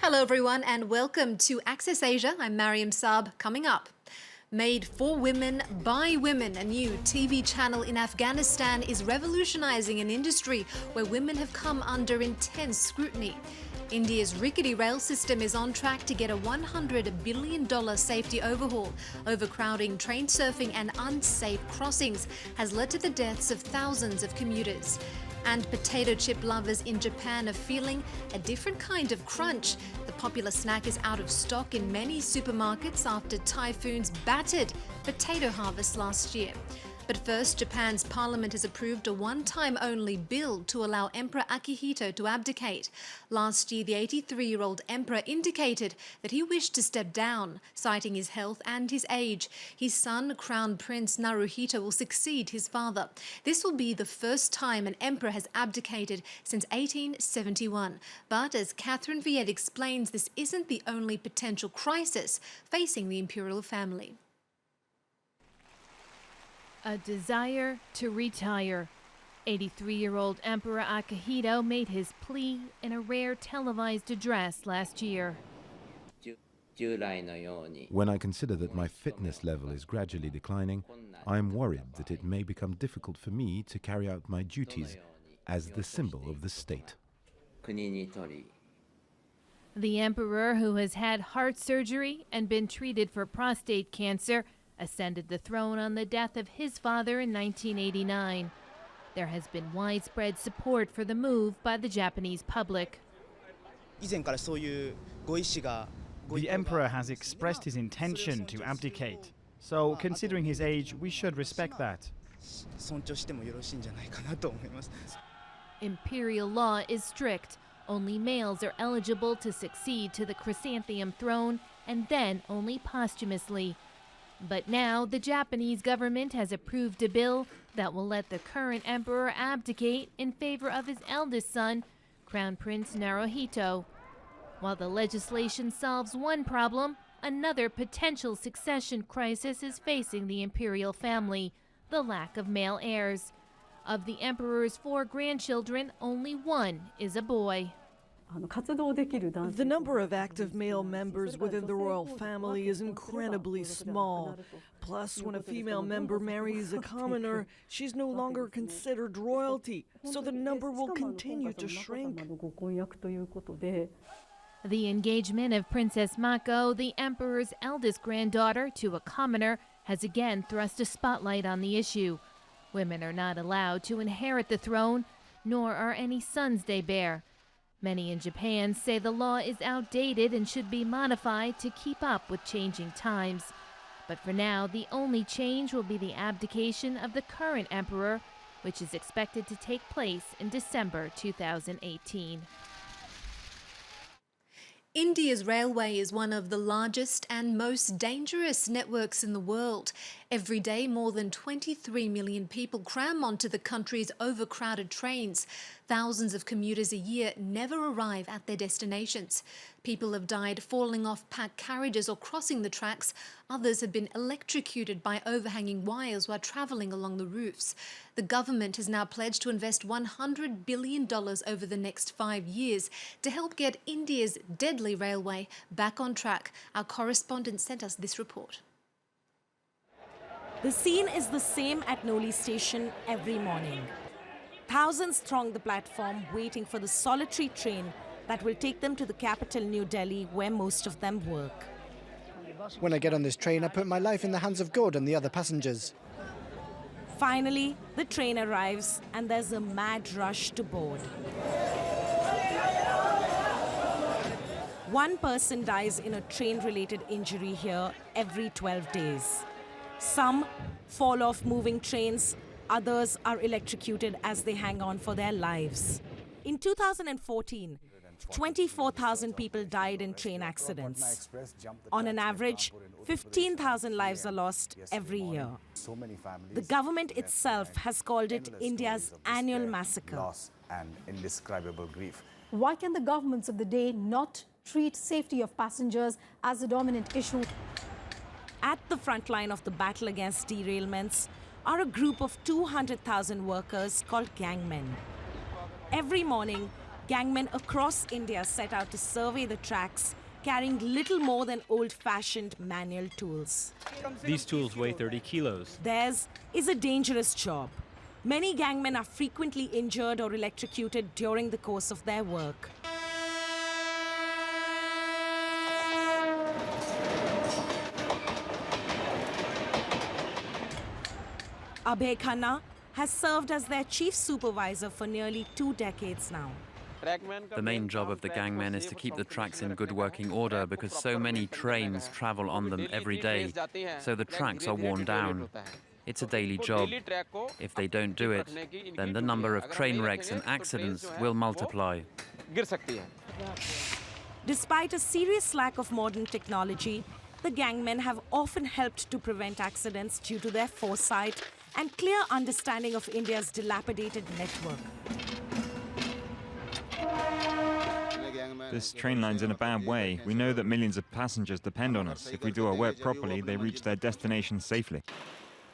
Hello everyone and welcome to Access Asia. I'm Mariam Saab. Coming up, made for women by women, a new TV channel in Afghanistan is revolutionizing an industry where women have come under intense scrutiny. India's rickety rail system is on track to get a $100 billion safety overhaul. Overcrowding, train surfing and unsafe crossings has led to the deaths of thousands of commuters. And potato chip lovers in Japan are feeling a different kind of crunch. The popular snack is out of stock in many supermarkets after typhoons battered potato harvest last year. But first, Japan's parliament has approved a one-time only bill to allow Emperor Akihito to abdicate. Last year, the 83-year-old emperor indicated that he wished to step down, citing his health and his age. His son, Crown Prince Naruhito, will succeed his father. This will be the first time an emperor has abdicated since 1871. But as Catherine Viette explains, this isn't the only potential crisis facing the imperial family. A desire to retire. 83-year-old Emperor Akihito made his plea in a rare televised address last year. When I consider that my fitness level is gradually declining, I am worried that it may become difficult for me to carry out my duties as the symbol of the state. The emperor, who has had heart surgery and been treated for prostate cancer, ascended the throne on the death of his father in 1989. There has been widespread support for the move by the Japanese public. The emperor has expressed his intention to abdicate, so considering his age, we should respect that. Imperial law is strict. Only males are eligible to succeed to the chrysanthemum throne, and then only posthumously. But now the Japanese government has approved a bill that will let the current emperor abdicate in favor of his eldest son, Crown Prince Naruhito. While the legislation solves one problem, another potential succession crisis is facing the imperial family: the lack of male heirs. Of the emperor's 4 grandchildren, only one is a boy. The number of active male members within the royal family is incredibly small. Plus, when a female member marries a commoner, she's no longer considered royalty, so the number will continue to shrink. The engagement of Princess Mako, the emperor's eldest granddaughter, to a commoner has again thrust a spotlight on the issue. Women are not allowed to inherit the throne, nor are any sons they bear. Many in Japan say the law is outdated and should be modified to keep up with changing times. But for now, the only change will be the abdication of the current emperor, which is expected to take place in December 2018. India's railway is one of the largest and most dangerous networks in the world. Every day, more than 23 million people cram onto the country's overcrowded trains. Thousands of commuters a year never arrive at their destinations. People have died falling off packed carriages or crossing the tracks. Others have been electrocuted by overhanging wires while travelling along the roofs. The government has now pledged to invest $100 billion over the next 5 years to help get India's deadly railway back on track. Our correspondent sent us this report. The scene is the same at Noli station every morning. Thousands throng the platform waiting for the solitary train that will take them to the capital, New Delhi, where most of them work. When I get on this train, I put my life in the hands of God and the other passengers. Finally, the train arrives and there's a mad rush to board. One person dies in a train-related injury here every 12 days. Some fall off moving trains, others are electrocuted as they hang on for their lives. In 2014, 24,000 people died in train accidents. On an average, 15,000 lives are lost every year. The government itself has called it India's annual massacre. Loss and indescribable grief. Why can the governments of the day not treat safety of passengers as a dominant issue? At the front line of the battle against derailments are a group of 200,000 workers called gangmen. Every morning, Gangmen across India set out to survey the tracks, carrying little more than old-fashioned manual tools. These tools weigh 30 kilos. Theirs is a dangerous job. Many gangmen are frequently injured or electrocuted during the course of their work. Abhay Khanna has served as their chief supervisor for nearly 2 decades now. The main job of the gangmen is to keep the tracks in good working order because so many trains travel on them every day, so the tracks are worn down. It's a daily job. If they don't do it, then the number of train wrecks and accidents will multiply. Despite a serious lack of modern technology, the gangmen have often helped to prevent accidents due to their foresight and clear understanding of India's dilapidated network. This train line's in a bad way. We know that millions of passengers depend on us. If we do our work properly, they reach their destination safely.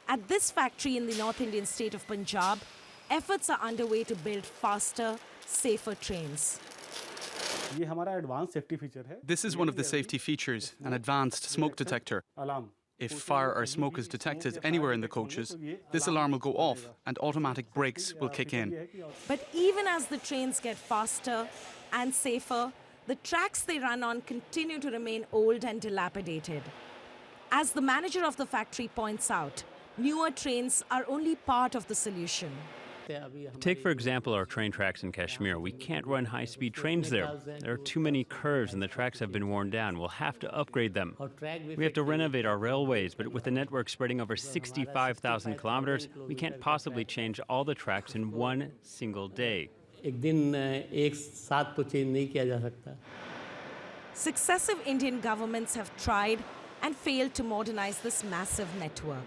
At this factory in the North Indian state of Punjab, efforts are underway to build faster, safer trains. This is one of the safety features, an advanced smoke detector. If fire or smoke is detected anywhere in the coaches, this alarm will go off and automatic brakes will kick in. But even as the trains get faster and safer, the tracks they run on continue to remain old and dilapidated. As the manager of the factory points out, newer trains are only part of the solution. Take, for example, our train tracks in Kashmir. We can't run high-speed trains there. There are too many curves and the tracks have been worn down. We'll have to upgrade them. We have to renovate our railways, but with the network spreading over 65,000 kilometers, we can't possibly change all the tracks in one single day. Successive Indian governments have tried and failed to modernize this massive network.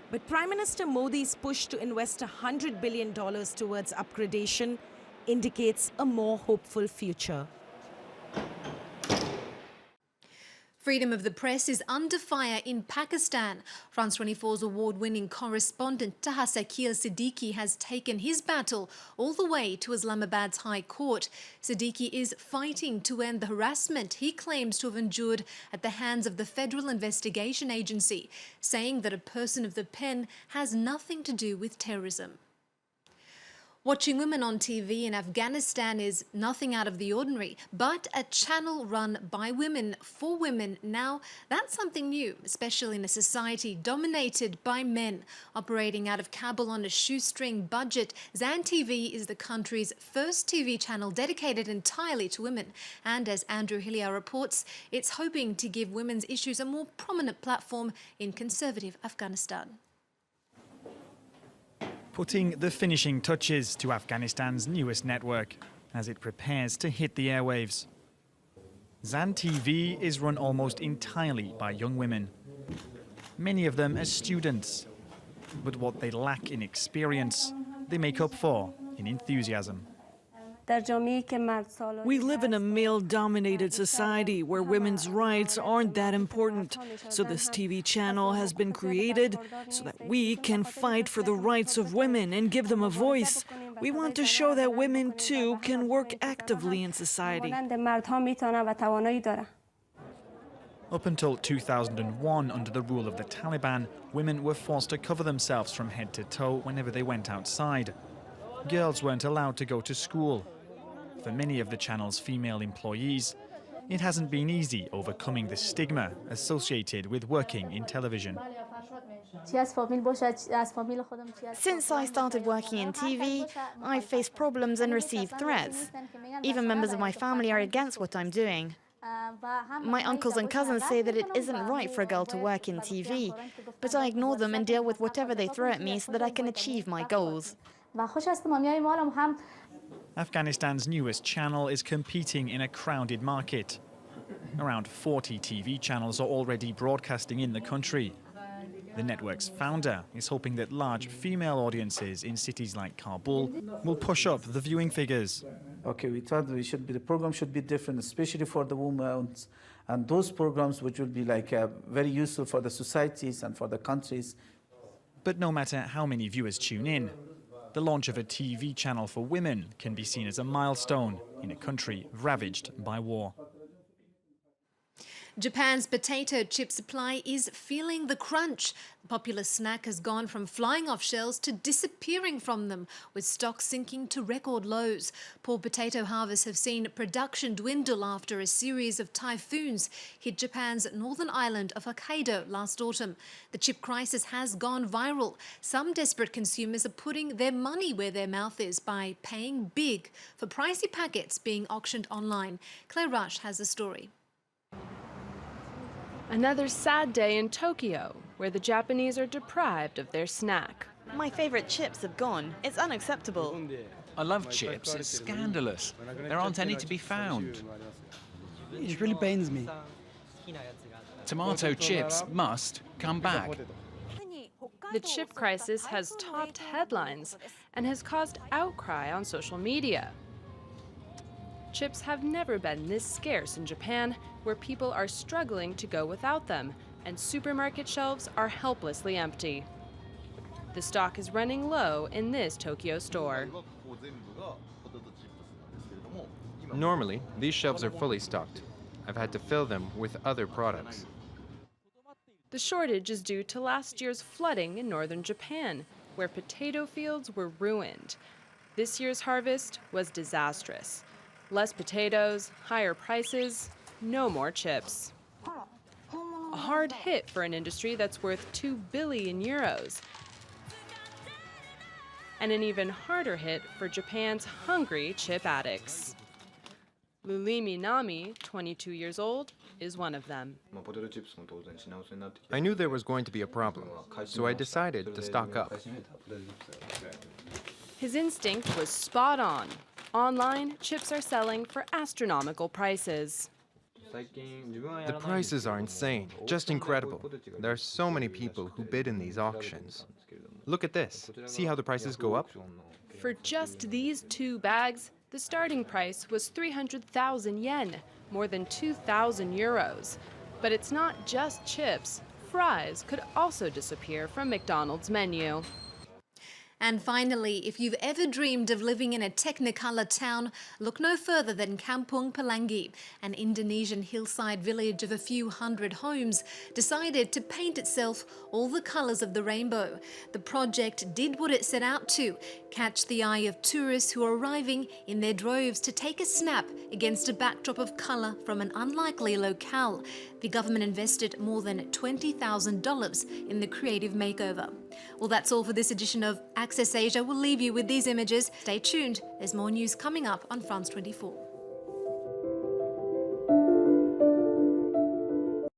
But Prime Minister Modi's push to invest $100 billion towards upgradation indicates a more hopeful future. Freedom of the press is under fire in Pakistan. France 24's award-winning correspondent Taha Sakil Siddiqui has taken his battle all the way to Islamabad's High Court. Siddiqui is fighting to end the harassment he claims to have endured at the hands of the Federal Investigation Agency, saying that a person of the pen has nothing to do with terrorism. Watching women on TV in Afghanistan is nothing out of the ordinary, but a channel run by women for women. Now, that's something new, especially in a society dominated by men. Operating out of Kabul on a shoestring budget, Zan TV is the country's first TV channel dedicated entirely to women. And as Andrew Hillier reports, it's hoping to give women's issues a more prominent platform in conservative Afghanistan. Putting the finishing touches to Afghanistan's newest network as it prepares to hit the airwaves. Zan TV is run almost entirely by young women, many of them as students. But what they lack in experience, they make up for in enthusiasm. We live in a male-dominated society where women's rights aren't that important. So this TV channel has been created so that we can fight for the rights of women and give them a voice. We want to show that women, too, can work actively in society. Up until 2001, under the rule of the Taliban, women were forced to cover themselves from head to toe whenever they went outside. Girls weren't allowed to go to school. For many of the channel's female employees, it hasn't been easy overcoming the stigma associated with working in television. Since I started working in TV, I've faced problems and received threats. Even members of my family are against what I'm doing. My uncles and cousins say that it isn't right for a girl to work in TV, but I ignore them and deal with whatever they throw at me so that I can achieve my goals. Afghanistan's newest channel is competing in a crowded market. Around 40 TV channels are already broadcasting in the country. The network's founder is hoping that large female audiences in cities like Kabul will push up the viewing figures. Okay, we thought the program should be different, especially for the women, and those programs which will be very useful for the societies and for the countries. But no matter how many viewers tune in, The launch of a TV channel for women can be seen as a milestone in a country ravaged by war. Japan's potato chip supply is feeling the crunch. The popular snack has gone from flying off shelves to disappearing from them, with stock sinking to record lows. Poor potato harvests have seen production dwindle after a series of typhoons hit Japan's northern island of Hokkaido last autumn. The chip crisis has gone viral. Some desperate consumers are putting their money where their mouth is by paying big for pricey packets being auctioned online. Claire Rush has the story. Another sad day in Tokyo, where the Japanese are deprived of their snack. My favorite chips have gone. It's unacceptable. I love chips. It's scandalous. There aren't any to be found. It really pains me. Tomato chips must come back. The chip crisis has topped headlines and has caused outcry on social media. Chips have never been this scarce in Japan, where people are struggling to go without them, and supermarket shelves are helplessly empty. The stock is running low in this Tokyo store. Normally, these shelves are fully stocked. I've had to fill them with other products. The shortage is due to last year's flooding in northern Japan, where potato fields were ruined. This year's harvest was disastrous. Less potatoes, higher prices, no more chips. A hard hit for an industry that's worth 2 billion euros. And an even harder hit for Japan's hungry chip addicts. Luli Minami, 22 years old, is one of them. I knew there was going to be a problem, so I decided to stock up. His instinct was spot on. Online, chips are selling for astronomical prices. The prices are insane, just incredible. There are so many people who bid in these auctions. Look at this. See how the prices go up? For just these 2 bags, the starting price was 300,000 yen, more than 2,000 euros. But it's not just chips. Fries could also disappear from McDonald's menu. And finally, if you've ever dreamed of living in a Technicolor town, look no further than Kampung Pelangi, an Indonesian hillside village of a few hundred homes, decided to paint itself all the colours of the rainbow. The project did what it set out to, catch the eye of tourists who are arriving in their droves to take a snap against a backdrop of colour from an unlikely locale. The government invested more than $20,000 in the creative makeover. Well, that's all for this edition of Access Asia. We'll leave you with these images. Stay tuned. There's more news coming up on France 24.